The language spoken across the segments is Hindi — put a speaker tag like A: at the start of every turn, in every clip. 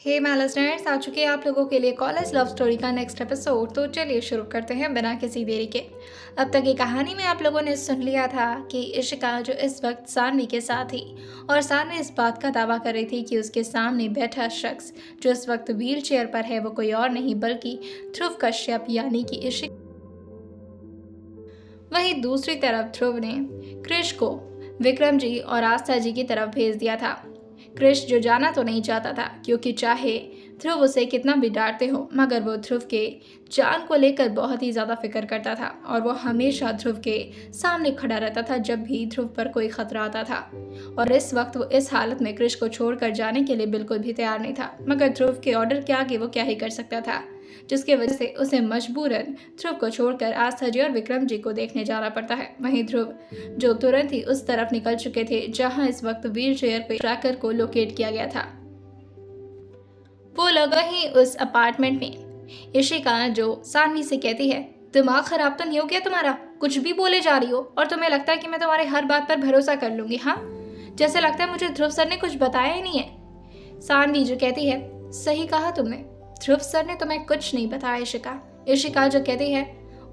A: हे माय लिसनर्स, आ चुके हैं आप लोगों के लिए कॉलेज लव स्टोरी का नेक्स्ट एपिसोड। तो चलिए शुरू करते हैं बिना किसी देरी के। अब तक की कहानी में आप लोगों ने सुन लिया था कि इशिका जो इस वक्त सानवी के साथ थी और सानवी इस बात का दावा कर रही थी कि उसके सामने बैठा शख्स जो इस वक्त व्हील चेयर पर है वो कोई और नहीं बल्कि ध्रुव कश्यप यानी कि इशिका। वहीं दूसरी तरफ ध्रुव ने क्रिश को विक्रम जी और आस्था जी की तरफ भेज दिया था। क्रिश जो जाना तो नहीं चाहता था क्योंकि चाहे ध्रुव उसे कितना भी डांटते हो मगर वो ध्रुव के जान को लेकर बहुत ही ज़्यादा फिक्र करता था और वो हमेशा ध्रुव के सामने खड़ा रहता था जब भी ध्रुव पर कोई खतरा आता था। और इस वक्त वो इस हालत में क्रिश को छोड़कर जाने के लिए बिल्कुल भी तैयार नहीं था मगर ध्रुव के ऑर्डर के आगे वो क्या ही कर सकता था, जिसकी वजह से उसे मजबूरन ध्रुव को छोड़कर आस्था जी और विक्रम जी को देखने जाना पड़ता है। वहीं ध्रुव जो तुरंत ही उस तरफ निकल चुके थे जहां इस वक्त व्हील चेयर पे ट्रैकर को लोकेट किया गया था। वो लगा ही उस अपार्टमेंट में इशिका जो सानवी से कहती है, दिमाग खराब तो नहीं हो गया तुम्हारा? कुछ भी बोले जा रही हो और तुम्हें लगता है कि मैं तुम्हारे हर बात पर भरोसा कर लूंगी? हाँ, जैसे लगता है मुझे ध्रुव सर ने कुछ बताया ही नहीं है। सानवी जो कहती है, सही कहा तुमने, ध्रुव सर ने तुम्हें कुछ नहीं बताया इशिका। इशिका जो कहती है,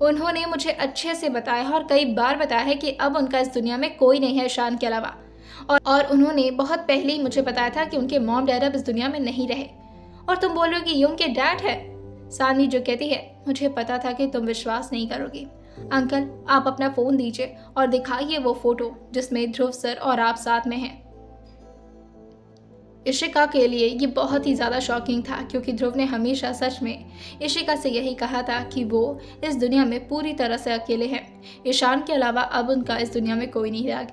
A: उन्होंने मुझे अच्छे से बताया और कई बार बताया है कि अब उनका इस दुनिया में कोई नहीं है शान के अलावा, और उन्होंने बहुत पहले ही मुझे बताया था कि उनके मॉम डैड अब इस दुनिया में नहीं रहे और तुम बोल रहे हो कि ये उनके डैड है। सानवी जो कहती है, मुझे पता था कि तुम विश्वास नहीं करोगी। अंकल, आप अपना फोन दीजिए और दिखाइए वो फोटो जिसमें ध्रुव सर और आप साथ में हैं। इशिका के लिए ये बहुत ही ज़्यादा शॉकिंग था क्योंकि ध्रुव ने हमेशा सच में इशिका से यही कहा था कि वो इस दुनिया में पूरी तरह से अकेले हैं। ईशान के अलावा अब उनका इस दुनिया में कोई नहीं रहा।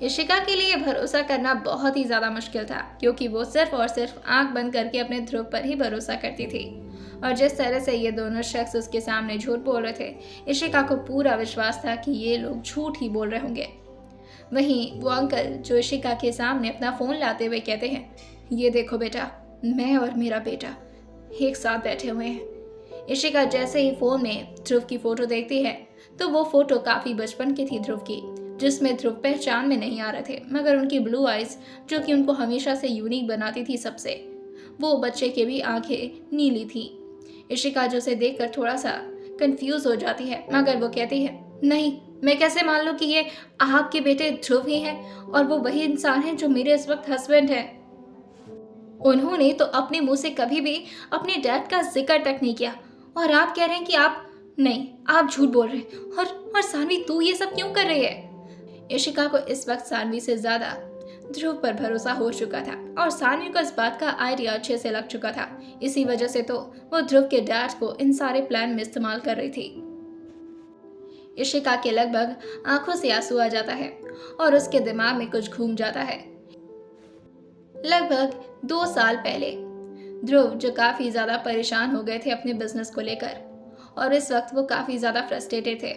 A: इशिका के लिए भरोसा करना बहुत ही ज़्यादा मुश्किल था क्योंकि वो सिर्फ और सिर्फ आंख बंद करके अपने ध्रुव पर ही भरोसा करती थी और जिस तरह से ये दोनों शख्स उसके सामने झूठ बोल रहे थे, इशिका को पूरा विश्वास था कि ये लोग झूठ ही बोल रहे होंगे। वहीं वो अंकल जो इशिका के सामने अपना फ़ोन लाते हुए कहते हैं, ये देखो बेटा, मैं और मेरा बेटा एक साथ बैठे हुए हैं। इशिका जैसे ही फ़ोन में ध्रुव की फ़ोटो देखती है तो वो फ़ोटो काफ़ी बचपन की थी ध्रुव की, जिसमें ध्रुव पहचान में नहीं आ रहे थे मगर उनकी ब्लू आइज जो कि उनको हमेशा से यूनिक बनाती थी सबसे, वो बच्चे की भी आंखें नीली थी। इशिका जो उसे देखकर थोड़ा सा कंफ्यूज हो जाती है मगर वो कहती है, नहीं, मैं कैसे मान लूं कि ये आपके बेटे ध्रुव ही हैं और वो वही इंसान है जो मेरे इस वक्त हस्बैंड है। उन्होंने तो अपने मुंह से कभी भी अपने डैड का जिक्र तक नहीं किया और आप कह रहे हैं कि आप नहीं, आप झूठ बोल रहे हैं। और सानवी, तू ये सब क्यों कर रही है? इशिका को इस वक्त सानवी से ज्यादा ध्रुव पर भरोसा हो चुका था और सानवी को इस बात का आइडिया अच्छे से लग चुका था। इसी वजह से तो वो ध्रुव के डैड को इन सारे प्लान में इस्तेमाल कर रही थी। इशिका के लगभग आंखों से आंसू आ जाता है और उसके दिमाग में कुछ घूम जाता है। लगभग 2 साल पहले ध्रुव जो काफी ज्यादा परेशान हो गए थे अपने बिजनेस को लेकर और इस वक्त वो काफी ज्यादा फ्रस्ट्रेटेड थे।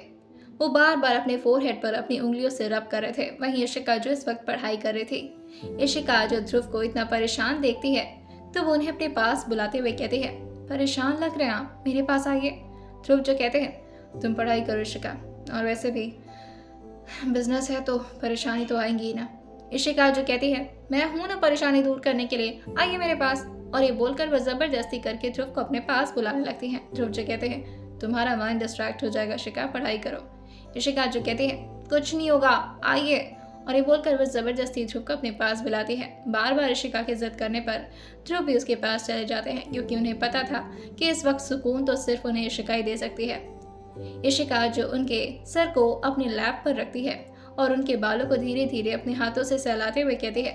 A: वो बार बार अपने फोरहेड पर अपनी उंगलियों से रब कर रहे थे। वहीं इशिका जो इस वक्त पढ़ाई कर रही थी, इशिका जो ध्रुव को इतना परेशान देखती है तो वो उन्हें अपने पास बुलाते हुए कहती है, परेशान लग रहे हैं आप, मेरे पास आइए। ध्रुव जो कहते हैं, तुम पढ़ाई करो इशिका, और वैसे भी बिजनेस है तो परेशानी तो आएंगी ही ना। इशिका जो कहती है, मैं हूं ना परेशानी दूर करने के लिए, आइए मेरे पास। और ये बोलकर वह जबरदस्ती करके ध्रुव को अपने पास बुलाने लगती हैं। ध्रुव जो कहते हैं, तुम्हारा माइंड डिस्ट्रैक्ट हो जाएगा इशिका, पढ़ाई करो। इशिका जो कहती है, कुछ नहीं होगा, आइए। और ये बोलकर वह जबरदस्ती ध्रुव को अपने पास बुलाती है। बार बार इशिका की जिद करने पर ध्रुव भी उसके पास चले जाते हैं क्योंकि उन्हें पता था कि इस वक्त सुकून तो सिर्फ उन्हें इशिका ही दे सकती है। इशिका जो उनके सर को अपने लैप पर रखती है और उनके बालों को धीरे धीरे अपने हाथों से सहलाते हुए कहती है,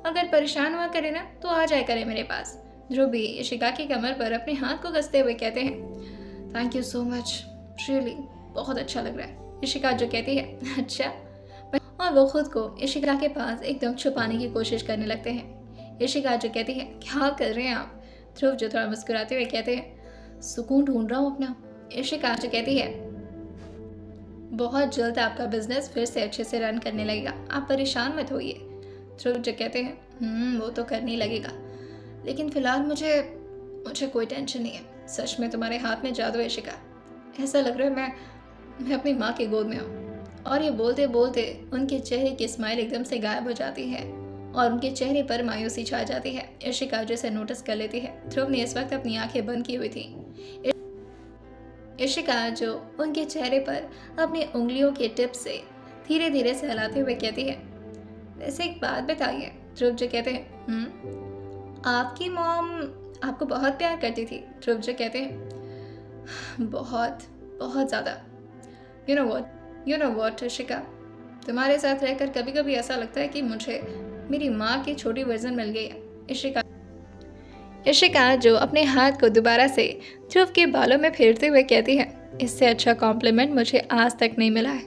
A: अगर परेशान हुआ करे ना तो आ जाए करे मेरे पास। ध्रुव भी इशिका की कमर पर अपने हाथ को कसते हुए कहते हैं, thank you so much, really बहुत अच्छा लग रहा है। इशिका जो कहती है, अच्छा, और वो खुद को इशिका के पास एकदम छुपाने की कोशिश करने लगते हैं। इशिका जो कहती है, क्या कर रहे हैं आप? ध्रुव जो थोड़ा मुस्कुराते हुए कहते हैं, सुकून ढूंढ रहा हूँ अपना। इशिका जो कहती है, बहुत जल्द आपका बिजनेस फिर से अच्छे से रन करने लगेगा, आप परेशान मत होइए। ध्रुव जो कहते हैं, वो तो करने लगेगा, लेकिन फिलहाल मुझे कोई टेंशन नहीं है। सच में तुम्हारे हाथ में जादू है इशिका, ऐसा लग रहा है मैं अपनी माँ की गोद में हूँ। और ये बोलते बोलते उनके चेहरे की स्माइल एकदम से गायब हो जाती है और उनके चेहरे पर मायूसी छा जाती है। इशिका जिसे नोटिस कर लेती है। ध्रुव ने इस वक्त अपनी आंखें बंद की हुई थी। इशिका जो उनके चेहरे पर अपनी उंगलियों के टिप से धीरे धीरे सहलाते हुए कहती है, वैसे एक बात बताइए। ध्रुव जो कहते हैं, आपकी मॉम आपको बहुत प्यार करती थी। ध्रुव जो कहते हैं, बहुत बहुत ज़्यादा। यू नो वॉट इशिका, तुम्हारे साथ रहकर कभी कभी ऐसा लगता है कि मुझे मेरी माँ की छोटी वर्जन मिल गई है। इशिका जो अपने हाथ को दोबारा से ध्रुव के बालों में फेरते हुए कहती है, इससे अच्छा कॉम्प्लीमेंट मुझे आज तक नहीं मिला है।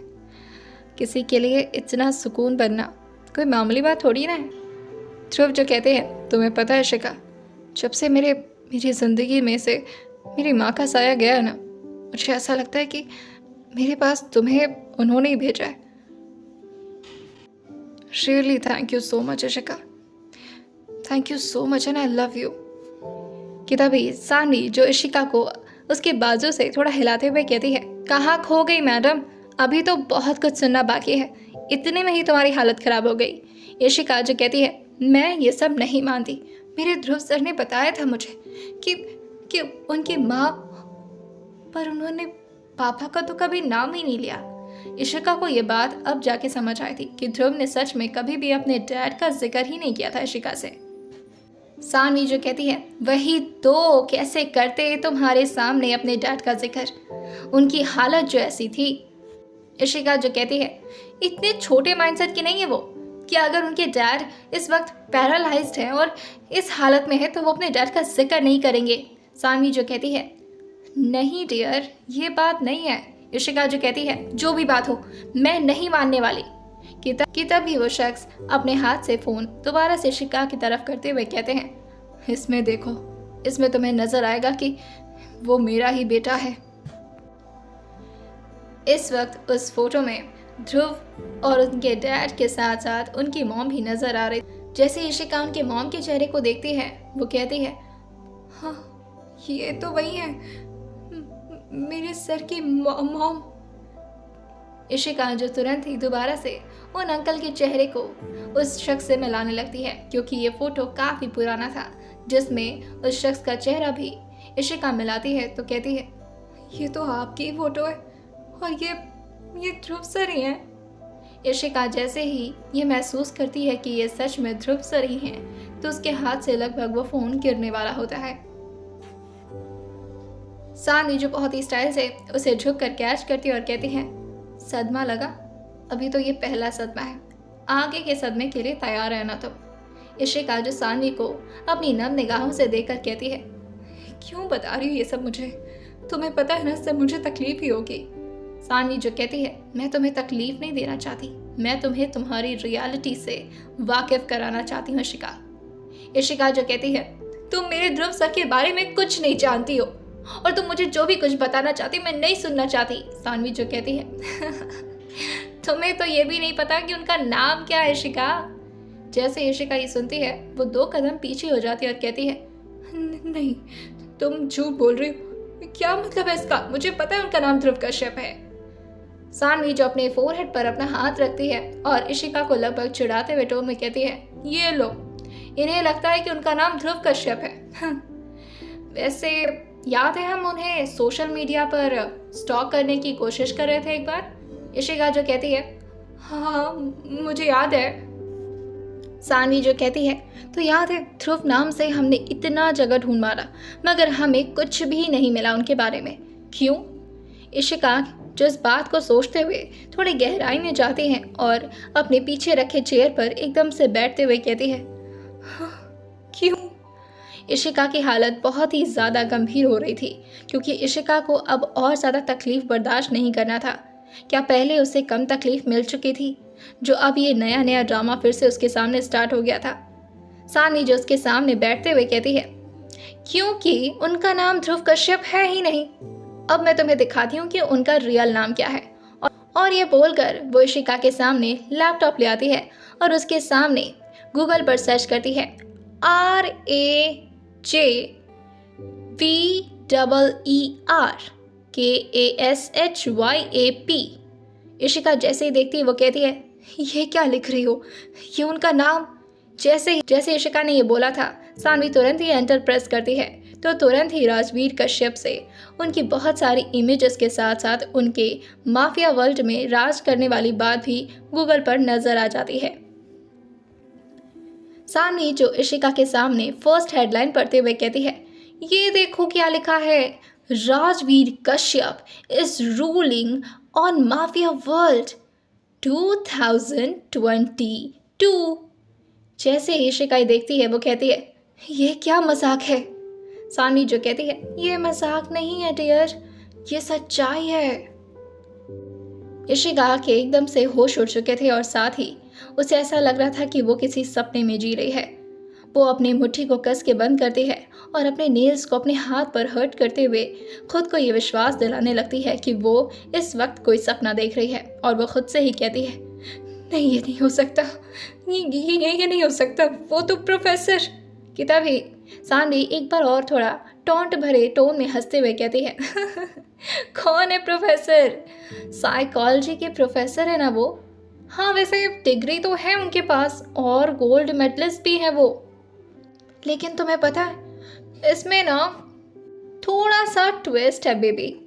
A: किसी के लिए इतना सुकून बनना कोई मामूली बात थोड़ी ना है। ध्रुव जो कहते हैं, तुम्हें पता है इशिका, जब से मेरी ज़िंदगी में से मेरी माँ का साया गया है ना, मुझे ऐसा लगता है कि मेरे पास तुम्हें उन्होंने ही भेजा है। Really thank you so much Ishika, thank you so much and I love you. कि तभी सानी जो इशिका को उसके बाजू से थोड़ा हिलाते हुए कहती है, कहाँ खो गई मैडम, अभी तो बहुत कुछ सुनना बाकी है, इतने में ही तुम्हारी हालत ख़राब हो गई। इशिका जो कहती है, मैं ये सब नहीं मानती, मेरे ध्रुव सर ने बताया था मुझे कि उनकी माँ, पर उन्होंने पापा का तो कभी नाम ही नहीं लिया। इशिका को ये बात अब जाके समझ आई थी कि ध्रुव ने सच में कभी भी अपने डैड का जिक्र ही नहीं किया था इशिका से। सानवी जो कहती है, वही तो, कैसे करते तुम्हारे सामने अपने डैड का जिक्र, उनकी हालत जो ऐसी थी। इशिका जो कहती है, इतने छोटे माइंडसेट की नहीं है वो, कि अगर उनके डैड इस वक्त पैरालाइज्ड है और इस हालत में है तो वो अपने डैड का जिक्र नहीं करेंगे। सानवी जो कहती है, नहीं डियर, ये बात नहीं है। इशिका जो कहती है, जो भी बात हो मैं नहीं मानने वाली। कि तभी वो शख्स अपने हाथ से फ़ोन दोबारा से इशिका की तरफ करते हुए कहते हैं, इसमें देखो, इसमें तुम्हें नज़र आएगा कि वो मेरा ही बेटा है। इस वक्त उस फोटो में ध्रुव और उनके डैड के साथ साथ उनकी मॉम भी नज़र आ रही। जैसे इशिका उनके मॉम के चेहरे को देखती है, वो कहती है, हाँ ये तो वही है, मेरे सर की मॉम। इशिका जो तुरंत ही दोबारा से उन अंकल के चेहरे को उस शख्स से मिलाने लगती है, क्योंकि ये फ़ोटो काफ़ी पुराना था जिसमें उस शख्स का चेहरा भी इशिका मिलाती है तो कहती है, ये तो आपकी फ़ोटो है और ये ध्रुव सर ही हैं। इशिका जैसे ही ये महसूस करती है कि ये सच में ध्रुव सर ही हैं तो उसके हाथ से लगभग वो फ़ोन गिरने वाला होता है। सानवी जो बहुत ही स्टाइल से उसे झुक कर कैच करती है और कहती है, सदमा लगा, अभी तो ये पहला सदमा है, आगे के सदमे के लिए तैयार रहना। तो इशिका जो सानवी को अपनी नम निगाहों से देखकर कहती है, क्यों बता रही हो ये सब मुझे, तुम्हें पता है ना इससे मुझे तकलीफ ही होगी। सानवी जो कहती है, मैं तुम्हें तकलीफ नहीं देना चाहती, मैं तुम्हें तुम्हारी रियलिटी से वाकिफ कराना चाहती हूँ इशिका। इशिका जो कहती है, तुम मेरे ध्रुव सर के बारे में कुछ नहीं जानती हो और तुम मुझे जो भी कुछ बताना चाहती मैं नहीं सुनना चाहती। सानवी जो कहती है, तुम्हें तो ये भी नहीं पता कि उनका नाम क्या है इशिका। जैसे इशिका ये सुनती है वो 2 कदम पीछे हो जाती है और कहती है, नहीं तुम झूठ बोल रही हो, क्या मतलब है इसका, मुझे पता है उनका नाम ध्रुव कश्यप है। सानवी जो अपने फोरहेड पर अपना हाथ रखती है और इशिका को लगभग चिढ़ाते हुए टोन में कहती है, ये लो, इन्हें लगता है कि उनका नाम ध्रुव कश्यप है। वैसे याद है हम उन्हें सोशल मीडिया पर स्टॉक करने की कोशिश कर रहे थे एक बार। इशिका जो कहती है, हाँ मुझे याद है। सानवी जो कहती है, तो याद है ध्रुव नाम से हमने इतना जगह ढूंढ मारा मगर हमें कुछ भी नहीं मिला उनके बारे में, क्यों। इशिका जो इस बात को सोचते हुए थोड़ी गहराई में जाती हैं और अपने पीछे रखे चेयर पर एकदम से बैठते हुए कहती है, हाँ, क्यों। इशिका की हालत बहुत ही ज़्यादा गंभीर हो रही थी क्योंकि इशिका को अब और ज़्यादा तकलीफ़ बर्दाश्त नहीं करना था। क्या पहले उसे कम तकलीफ़ मिल चुकी थी जो अब ये नया नया ड्रामा फिर से उसके सामने स्टार्ट हो गया था। सानवी जो उसके सामने बैठते हुए कहती है, क्योंकि उनका नाम ध्रुव कश्यप है ही नहीं। अब मैं तुम्हें दिखाती हूँ कि उनका रियल नाम क्या है। और ये बोलकर वो इशिका के सामने लैपटॉप ले आती है और उसके सामने गूगल पर सर्च करती है, RAJVEER KASHYAP। इशिका जैसे ही देखती है वो कहती है, ये क्या लिख रही हो, ये उनका नाम, जैसे जैसे इशिका ने ये बोला था, सानवी तुरंत ही एंटर प्रेस करती है तो तुरंत ही राजवीर कश्यप से उनकी बहुत सारी इमेजेस के साथ साथ उनके माफिया वर्ल्ड में राज करने वाली बात भी गूगल पर नजर आ जाती है। सानवी जो इशिका के सामने फर्स्ट हेडलाइन पढ़ते हुए कहती है, ये देखो क्या लिखा है, Rajveer Kashyap is ruling on mafia world 2022। जैसे ही इशिका देखती है वो कहती है, ये क्या मजाक है। सानवी जो कहती है, ये मजाक नहीं है डियर, ये सच्चाई है। इशिका के एकदम से होश उड़ चुके थे और साथ ही उसे ऐसा लग रहा था कि वो किसी सपने में जी रही है। वो अपनी मुट्ठी को कस के बंद करती है और अपने नेल्स को अपने हाथ पर हर्ट करते हुए खुद को ये विश्वास दिलाने लगती है कि वो इस वक्त कोई सपना देख रही है। और वो खुद से ही कहती है, नहीं ये नहीं हो सकता, ये नहीं हो सकता, वो तो प्रोफेसर की। तभी सानवी एक बार और थोड़ा टॉन्ट भरे टोन में हंसते हुए कहती है, कौन है प्रोफेसर? साइकोलॉजी के प्रोफेसर है ना वो। हाँ वैसे डिग्री तो है उनके पास और गोल्ड मेडलिस्ट भी है वो, लेकिन तुम्हें पता है इसमें ना थोड़ा सा ट्विस्ट है बेबी।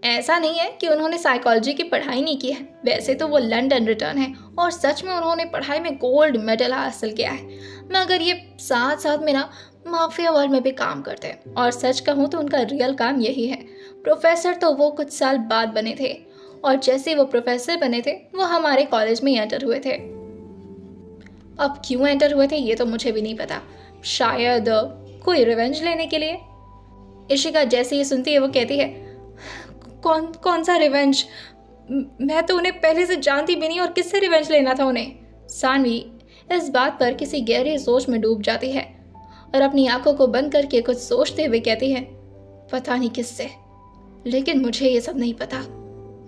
A: ऐसा नहीं है कि उन्होंने साइकोलॉजी की पढ़ाई नहीं की है, वैसे तो वो लंदन रिटर्न है और सच में उन्होंने पढ़ाई में गोल्ड मेडल हासिल किया है, मगर ये साथ साथ में ना माफिया वर्ल्ड में भी काम करते हैं। और सच कहूँ तो उनका रियल काम यही है। प्रोफेसर तो वो कुछ साल बाद बने थे और जैसे वो प्रोफेसर बने थे वो हमारे कॉलेज में ही एंटर हुए थे। अब क्यों एंटर हुए थे ये तो मुझे भी नहीं पता, शायद कोई रिवेंज लेने के लिए। इशिका जैसे ही सुनती है वो कहती है, कौन सा रिवेंज? मैं तो उन्हें पहले से जानती भी नहीं और किससे रिवेंज लेना था उन्हें। सानवी इस बात पर किसी गहरी सोच में डूब जाती है और अपनी आंखों को बंद करके कुछ सोचते हुए कहती है, पता नहीं किससे, लेकिन मुझे ये सब नहीं पता।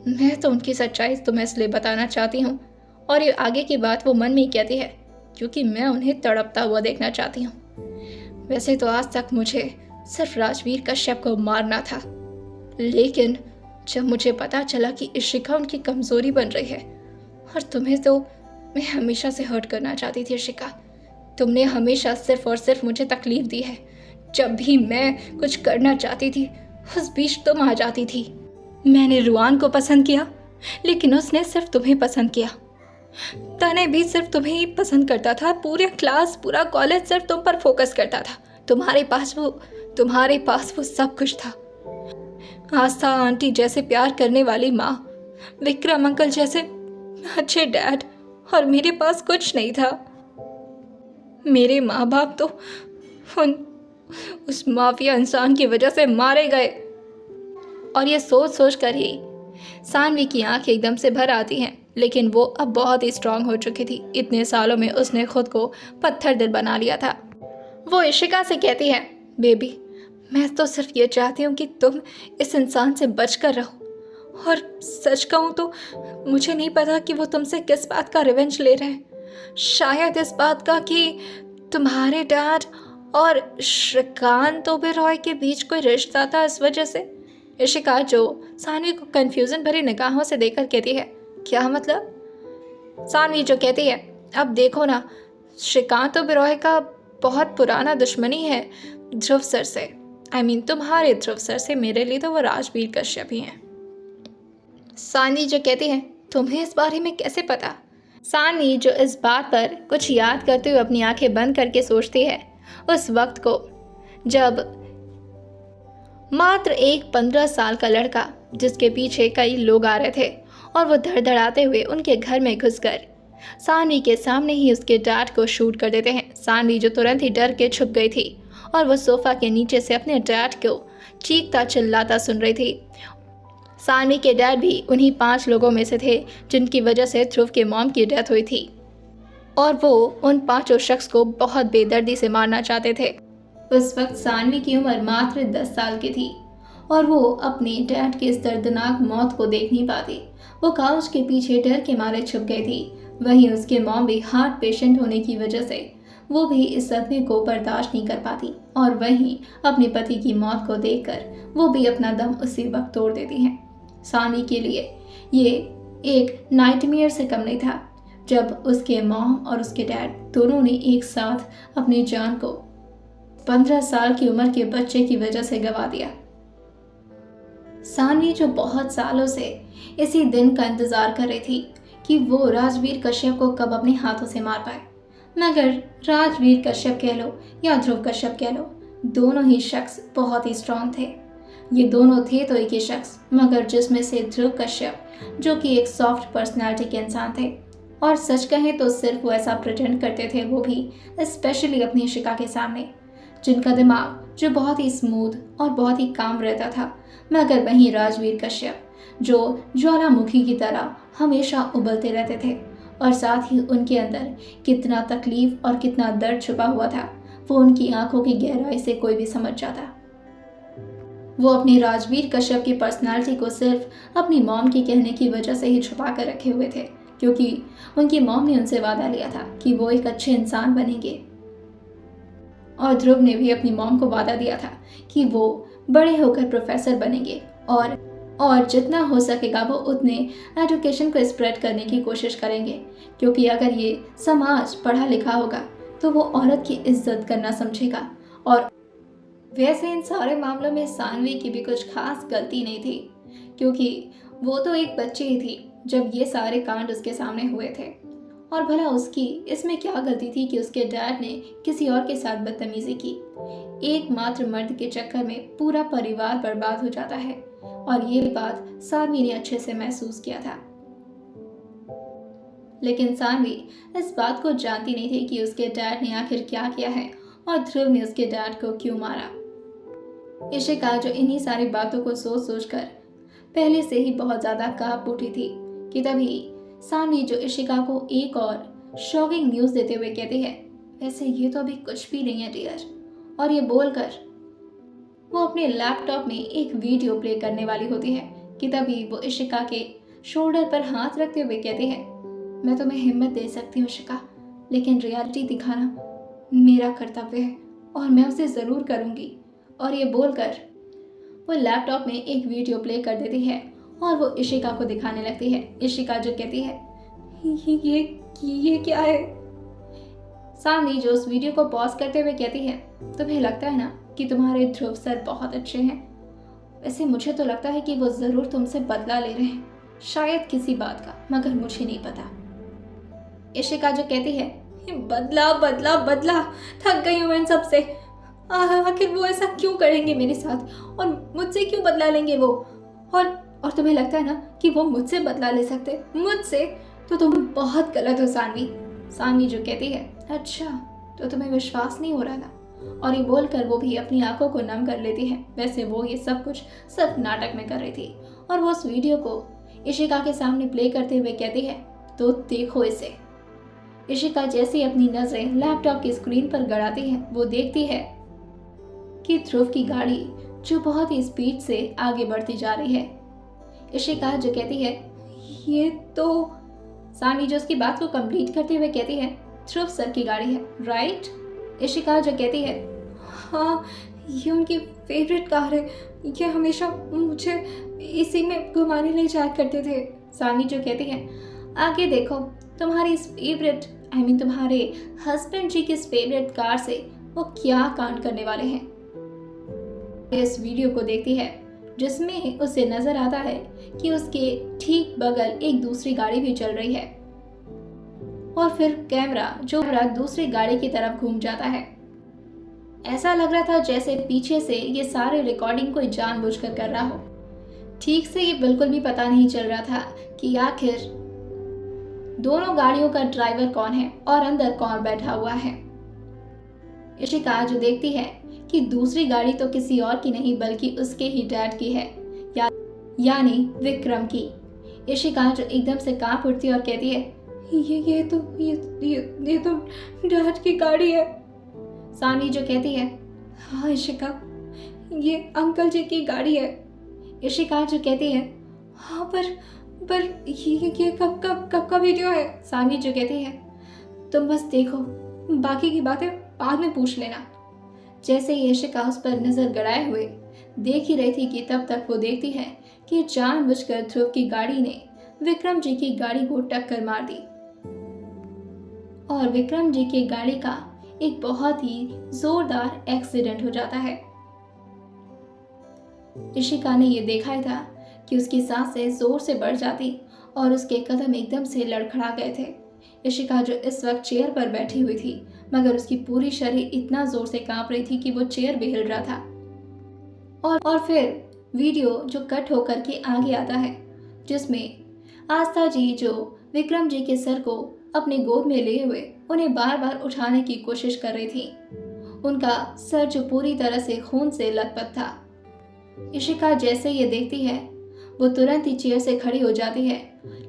A: मैं तो उनकी सच्चाई तुम्हें इसलिए बताना चाहती हूँ। और ये आगे की बात वो मन में ही कहती है क्योंकि मैं उन्हें तड़पता हुआ देखना चाहती हूँ। वैसे तो आज तक मुझे सिर्फ राजवीर कश्यप को मारना था, लेकिन जब मुझे पता चला कि इशिका उनकी कमजोरी बन रही है, और तुम्हें तो मैं हमेशा से हर्ट करना चाहती थी इशिका। तुमने हमेशा सिर्फ और सिर्फ मुझे तकलीफ दी है। जब भी मैं कुछ करना चाहती थी उस बीच तुम आ जाती थी। मैंने रुआन को पसंद किया लेकिन उसने सिर्फ तुम्हें पसंद किया। तने भी सिर्फ तुम्हें ही पसंद करता था। पूरे क्लास पूरा कॉलेज सिर्फ तुम पर फोकस करता था। तुम्हारे पास वो सब कुछ था। आस्था आंटी जैसे प्यार करने वाली माँ, विक्रम अंकल जैसे अच्छे डैड, और मेरे पास कुछ नहीं था। मेरे माँ बाप तो उस माफिया इंसान की वजह से मारे गए। और ये सोच सोच कर ही सानवी की आंखें एकदम से भर आती हैं, लेकिन वो अब बहुत ही स्ट्रांग हो चुकी थी। इतने सालों में उसने खुद को पत्थर दिल बना लिया था। वो इशिका से कहती है, बेबी मैं तो सिर्फ ये चाहती हूँ कि तुम इस इंसान से बच कर रहो। और सच कहूँ तो मुझे नहीं पता कि वो तुमसे किस बात का रिवेंज ले रहे हैं। शायद इस बात का कि तुम्हारे डैड और श्रीकांत ओबेरॉय के बीच कोई रिश्ता था, इस वजह से। इशिका जो सानवी को कंफ्यूजन भरी निगाहों से देखकर कहती है, क्या मतलब? सानवी जो कहती है, अब देखो ना, श्रीकांत ओबेरॉय का बहुत पुराना दुश्मनी है ध्रुव सर से। तुम्हारे ध्रुव सर से। मेरे लिए तो वो राजवीर कश्यप ही हैं। सानवी जो कहती है, तुम्हें इस बारे में कैसे पता? सानवी जो इस बात पर कुछ याद करते हुए अपनी आंखें बंद करके सोचती है उस वक्त को जब मात्र एक 15 साल का लड़का जिसके पीछे कई लोग आ रहे थे और वो धड़धड़ाते हुए उनके घर में घुसकर सानवी के सामने ही उसके डैड को शूट कर देते हैं। सानवी जो तुरंत ही डर के छुप गई थी और वो सोफा के नीचे से अपने डैड को चीखता चिल्लाता सुन रही थी। सानवी के डैड भी उन्हीं 5 लोगों में से थे जिनकी वजह से ध्रुव के मॉम की डेथ हुई थी, और वो उन 5 शख्स को बहुत बेदर्दी से मारना चाहते थे। उस वक्त सानवी की उम्र मात्र 10 साल की थी और वो अपने डैड की इस दर्दनाक मौत को देख नहीं पाती। वो काउच के पीछे डर के मारे छुप गई थी। वहीं उसके मॉम भी हार्ट पेशेंट होने की वजह से वो भी इस सदमे को बर्दाश्त नहीं कर पाती, और वहीं अपने पति की मौत को देखकर वो भी अपना दम उसी वक्त तोड़ देती हैं। सानवी के लिए ये एक नाइटमेयर से कम नहीं था। जब उसके मॉम और उसके डैड दोनों ने एक साथ अपनी जान को 15 साल की उम्र के बच्चे की वजह से गंवा दिया। सानवी जो बहुत सालों से इसी दिन का इंतजार कर रही थी कि वो राजवीर कश्यप को कब अपने हाथों से मार पाए, मगर राजवीर कश्यप कह लो या ध्रुव कश्यप कह लो, दोनों ही शख्स बहुत ही स्ट्रांग थे। ये दोनों थे तो एक ही शख्स, मगर जिसमें से ध्रुव कश्यप जो कि एक सॉफ्ट पर्सनालिटी के इंसान थे, और सच कहें तो सिर्फ वो ऐसा प्रिटेंड करते थे, वो भी स्पेशली अपनी इशिका के सामने, जिनका दिमाग जो बहुत ही स्मूथ और बहुत ही काम रहता था, मगर वहीं राजवीर कश्यप जो ज्वालामुखी की तरह हमेशा उबलते रहते थे, और साथ ही उनके अंदर कितना तकलीफ और कितना दर्द छुपा हुआ था वो उनकी आंखों की गहराई से कोई भी समझ जाता। वो अपनी राजवीर कश्यप की पर्सनालिटी को सिर्फ अपनी मॉम के कहने की वजह से ही छुपा कर रखे हुए थे, क्योंकि उनकी मॉम ने उनसे वादा लिया था कि वो एक अच्छे इंसान बनेंगे, और ध्रुव ने भी अपनी मॉम को वादा दिया था कि वो बड़े होकर प्रोफेसर बनेंगे और जितना हो सकेगा वो उतने एजुकेशन को स्प्रेड करने की कोशिश करेंगे, क्योंकि अगर ये समाज पढ़ा लिखा होगा तो वो औरत की इज्जत करना समझेगा। और वैसे इन सारे मामलों में सानवी की भी कुछ खास गलती नहीं थी, क्योंकि वो तो एक बच्ची ही थी जब ये सारे कांड उसके सामने हुए थे, और भला उसकी इसमें क्या गलती थी कि उसके डैड ने किसी और के साथ बदतमीजी की। एकमात्र मर्द के चक्कर में पूरा परिवार बर्बाद हो जाता है, और ये बात सानवी ने अच्छे से महसूस किया था। लेकिन सानवी इस बात को जानती नहीं थी कि उसके डैड ने आखिर क्या किया है और ध्रुव ने उसके डैड को क्यों मारा। इशिका जो इन्हीं सारी बातों को सोच सोच कर पहले से ही बहुत ज्यादा कांप उठी थी कि तभी सानवी जो इशिका को एक और शॉकिंग न्यूज देते हुए कहती है, वैसे ये तो अभी कुछ भी नहीं है डियर, और ये बोलकर वो अपने लैपटॉप में एक वीडियो प्ले करने वाली होती है कि तभी वो इशिका के शोल्डर पर हाथ रखते हुए कहती है, मैं तुम्हें हिम्मत दे सकती हूँ इशिका, लेकिन रियलिटी दिखाना मेरा कर्तव्य है और मैं उसे ज़रूर करूँगी। और ये बोलकर वो लैपटॉप में एक वीडियो प्ले कर देती है और वो इशिका को दिखाने लगती है। इशिका जो कहती है, ये क्या है? सानवी जो उस वीडियो को पॉज करते हुए कहती है, तुम्हें लगता है ना कि तुम्हारे ध्रुव सर बहुत अच्छे हैं, वैसे मुझे तो लगता है कि वो ज़रूर तुमसे बदला ले रहे हैं, शायद किसी बात का, मगर मुझे नहीं पता। इशिका जो कहती है, बदला बदला बदला, थक गई हूँ इन सब से, आखिर वो ऐसा क्यों करेंगे मेरे साथ और मुझसे क्यों बदला लेंगे वो, और तुम्हें लगता है ना कि वो मुझसे बदला ले सकते, मुझसे? तो तुम बहुत गलत हो सानवी। सानवी जो कहती है, अच्छा तो तुम्हें विश्वास नहीं हो रहा ना, और ये बोलकर वो भी अपनी आंखों को नम कर लेती है। वैसे वो ये सब कुछ सिर्फ नाटक में कर रही थी, और वो उस वीडियो को इशिका के सामने प्ले करते हुए कहती है, तो देखो इसे। इशिका जैसे अपनी नजरें लैपटॉप की स्क्रीन पर गड़ाती है, वो देखती है कि ध्रुव की गाड़ी जो बहुत ही स्पीड से आगे बढ़ती जा रही है। इशिका जो कहती है, ये तो, सानवी जो उसकी बात को कंप्लीट करते हुए कहती है, ध्रुव सर की गाड़ी है, राइट? इशिका जो कहती है, हाँ ये उनकी फेवरेट कार है, ये हमेशा मुझे इसी में घुमाने ले जाया करते थे। सानवी जो कहती है, आगे देखो तुम्हारी फेवरेट तुम्हारे हस्बैंड जी की फेवरेट कार से वो क्या कांड करने वाले हैं। इस वीडियो को देखती है जिसमें उसे नजर आता है कि उसके ठीक बगल एक दूसरी गाड़ी भी चल रही है, और फिर कैमरा दूसरी गाड़ी की तरफ घूम जाता है। ऐसा लग रहा था जैसे पीछे से ये सारे रिकॉर्डिंग कोई जानबूझकर कर रहा हो। ठीक से ये बिल्कुल भी पता नहीं चल रहा था कि आखिर दोनों गाड़ियों का ड्राइवर कौन है और अंदर कौन बैठा हुआ है। इशिका जो देखती है कि दूसरी गाड़ी तो किसी और की नहीं बल्कि उसके ही डैड की है, यानी विक्रम की। इशिका जो एकदम से कांप उठती है और कहती है, ये तो डैड की गाड़ी है। सानवी जो कहती है, हाँ इशिका ये अंकल जी की गाड़ी है। इशिका जो कहती है, हाँ पर ये कब का वीडियो है? सानवी जो कहती है, तुम बस देखो, बाकी की बातें बाद में पूछ लेना। जैसे ही इशिका उस पर नजर गड़ाए हुए देख ही रही थी कि तब तक वो देखती है कि जानबूझकर ध्रुव की गाड़ी ने विक्रम जी की गाड़ी को टक्कर मार दी। और विक्रम जी की गाड़ी का एक बहुत ही जोरदार एक्सीडेंट हो जाता है। इशिका ने यह देखा था कि उसकी सांसें जोर से बढ़ जाती और उसके कदम एकदम से लड़खड़ा गए थे। इशिका जो इस वक्त चेयर पर बैठी हुई थी, मगर उसकी पूरी शरीर इतना जोर से कांप रही थी कि वो चेयर भी हिल रहा था। और फिर वीडियो जो कट होकर के आगे आता है, जिसमें आस्था जी जो विक्रम जी के सर को अपने गोद में लिए हुए उन्हें बार बार उठाने की कोशिश कर रही थी। उनका सर जो पूरी तरह से खून से लथपथ था। इशिका जैसे ये देखती है, वो तुरंत ही चेयर से खड़ी हो जाती है,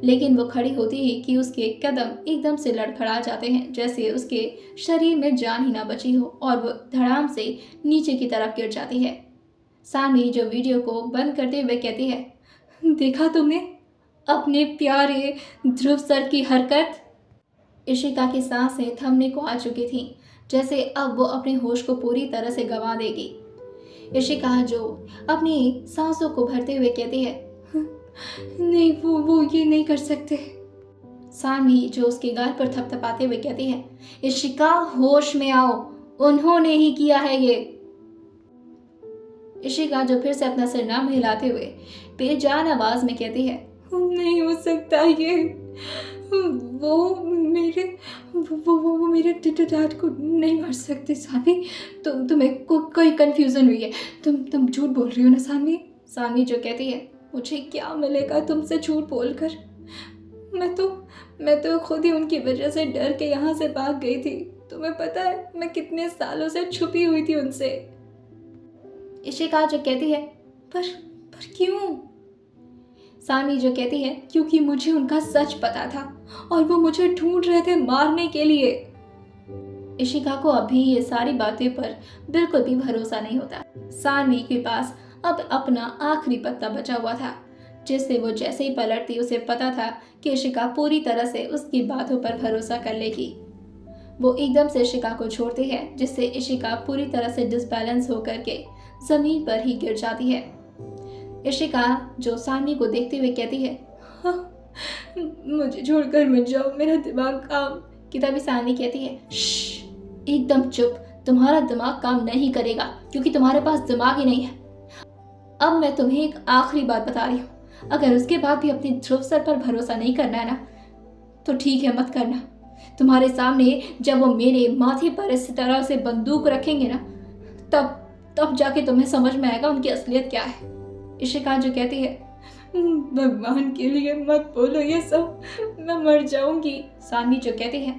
A: लेकिन वो खड़ी होती ही कि उसके कदम एकदम से लड़खड़ा जाते हैं, जैसे उसके शरीर में जान ही ना बची हो, और वो धड़ाम से नीचे की तरफ गिर जाती है। सानी जो वीडियो को बंद करते हुए कहती है, देखा तुमने अपने प्यारे ध्रुव सर की हरकत। इशिका की सांसें थमने को आ चुकी थीं, जैसे अब वो अपने होश को पूरी तरह से गंवा देगी। इशिका जो अपनी सांसों को भरते हुए कहती है, नहीं, वो ये नहीं कर सकते। सानवी जो उसके गाल पर थपथपाते हुए कहती है, इशिका होश में आओ, उन्होंने ही किया है ये। इशिका जो फिर से अपना सिर नाम हिलाते हुए बेजान आवाज में कहती है, नहीं हो सकता ये, वो मेरे डैड को नहीं मार सकते। सानवी, तुम्हें कोई कंफ्यूजन हुई है, तुम झूठ बोल रही हो ना सानवी। सानवी जो कहती है, मुझे क्या मिलेगा तुमसे झूठ बोलकर, मैं तो खुद ही उनकी वजह से डर के यहाँ से भाग गई थी। तुम्हें पता है मैं कितने सालों से छुपी हुई थी उनसे। इशिका जो कहती है, पर क्यों? सानवी जो कहती है, क्योंकि मुझे उनका सच पता था और वो मुझे ढूंढ रहे थे मारने के लिए। इशिका को अभी ये सारी बातें पर बिल्कुल भी भरोसा नहीं होता। सानवी के पास अब अपना आखिरी पत्ता बचा हुआ था, जिससे वो जैसे ही पलटती उसे पता था कि इशिका पूरी तरह से उसकी बातों पर भरोसा कर लेगी। वो एकदम से इशिका को छोड़ती है, जिससे इशिका पूरी तरह से डिसबैलेंस होकर के जमीन पर ही गिर जाती है। इशिका जो सानवी को देखते हुए कहती है, मुझे छोड़कर मत जाओ, मेरा दिमाग काम की। तभी सानवी कहती है, एकदम चुप, तुम्हारा दिमाग काम नहीं करेगा क्योंकि तुम्हारे पास दिमाग ही नहीं है। अब मैं तुम्हें एक आखिरी बात बता रही हूँ, अगर उसके बाद भी अपने ध्रुव सर पर भरोसा नहीं करना है ना, तो ठीक है, मत करना। तुम्हारे सामने जब वो मेरे माथे पर इस तरह से बंदूक रखेंगे ना, तब जाके तुम्हें समझ में आएगा उनकी असलियत क्या है। इशिका जो कहती है, भगवान के लिए मत बोलो ये सब, मैं मर जाऊंगी। सानवी जो कहती है,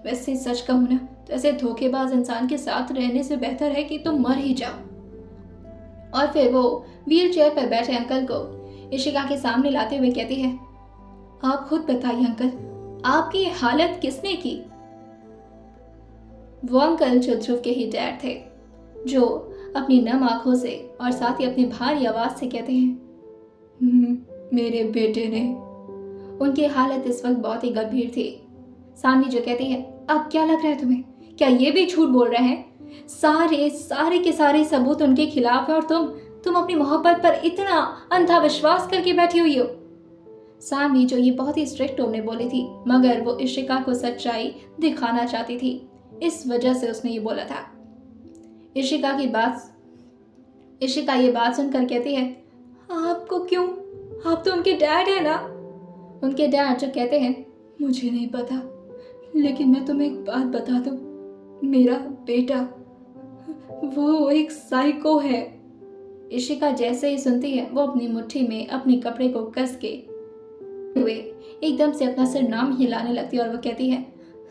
A: वैसे सच कहूँ ना तो ऐसे धोखेबाज इंसान के साथ रहने से बेहतर है कि तुम मर ही जाओ। और फिर वो व्हील चेयर पर बैठे अंकल को इशिका के सामने लाते हुए कहती है, आप खुद बताइए अंकल, आपकी हालत किसने की? वो अंकल जो ध्रुव के ही डैड थे, जो अपनी नम आंखों से और साथ ही अपनी भारी आवाज से कहते हैं, मेरे बेटे ने। उनकी हालत इस वक्त बहुत ही गंभीर थी। सानवी जो कहती है, अब क्या लग रहा है तुम्हें, क्या ये भी झूठ बोल रहे हैं? सारे के सारे सबूत उनके खिलाफ है और तुम अपनी मोहब्बत पर इतना अंधा विश्वास करके बैठी हुई हो। सानवी जो ये बहुत ही स्ट्रिक्ट टोन में बोली थी, मगर वो इशिका को सच्चाई दिखाना चाहती थी, इस वजह से उसने ये बोला था। इशिका ये बात सुनकर कहती है, आपको क्यों, आप तो उनके डैड है ना। उनके डैड जो कहते हैं, मुझे नहीं पता, लेकिन मैं तुम्हें एक बात बता दूं, मेरा बेटा वो एक साइको है। इशिका जैसे ही सुनती है, वो अपनी मुट्ठी में अपने कपड़े को कस के हुए एकदम से अपना सिर नाम हिलाने लगती है और वो कहती है,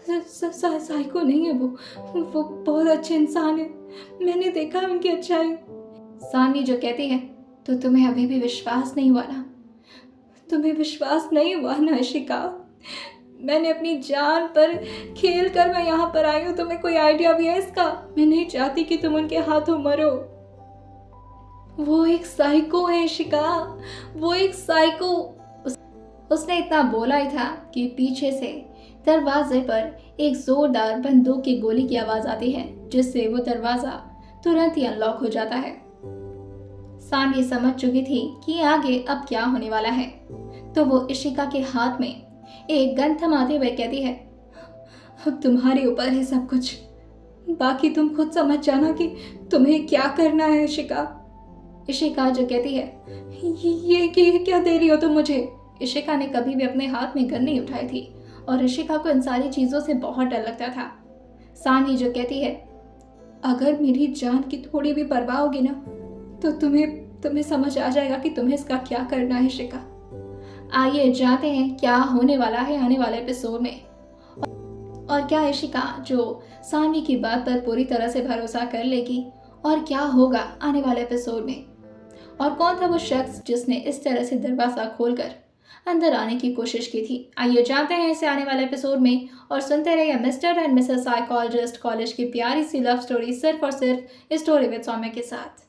A: साइको नहीं है वो बहुत अच्छे इंसान है, मैंने देखा उनकी अच्छाई। सानवी जो कहती है, तो तुम्हें अभी भी विश्वास नहीं हुआ ना? तुम्हें विश्वास नहीं हुआ ना इशिका? मैंने अपनी जान पर खेल कर मैं यहाँ पर आई हूँ, तुम्हें कोई आइडिया भी है इसका? मैं नहीं चाहती कि तुम उनके हाथों मरो। वो एक साइको है इशिका, वो एक साइको। उसने इतना बोला ही था कि पीछे से दरवाजे पर एक जोरदार बंदूक की गोली की आवाज आती है, जिससे वो दरवाजा तुरंत ही अनलॉक हो जाता है। सानवी समझ चुकी थी कि आगे अब क्या होने वाला है, तो वो इशिका के हाथ में एक गन थमाते हुए कहती है, अब तुम्हारे ऊपर है सब कुछ, बाकी तुम खुद समझ जाना कि तुम्हें क्या करना है। इशिका इशिका जो कहती है, ये क्या दे रही हो तुम मुझे। इशिका ने कभी भी अपने हाथ में गन नहीं उठाई थी और इशिका को इन सारी चीज़ों से बहुत डर लगता था। सानवी जो कहती है, अगर मेरी जान की थोड़ी भी परवाह होगी ना तो तुम्हें समझ आ जाएगा कि तुम्हें इसका क्या करना है। इशिका, आइए जानते हैं क्या होने वाला है आने वाले एपिसोड में, और क्या इशिका जो सानवी की बात पर पूरी तरह से भरोसा कर लेगी, और क्या होगा आने वाले एपिसोड में, और कौन था वो शख्स जिसने इस तरह से दरवाज़ा खोलकर अंदर आने की कोशिश की थी। आइए जानते हैं इसे आने वाले एपिसोड में, और सुनते रहिए mister and Mrs psychologist college की प्यारी सी लव स्टोरी, सिर्फ और सिर्फ स्टोरी विद सौम्या के साथ।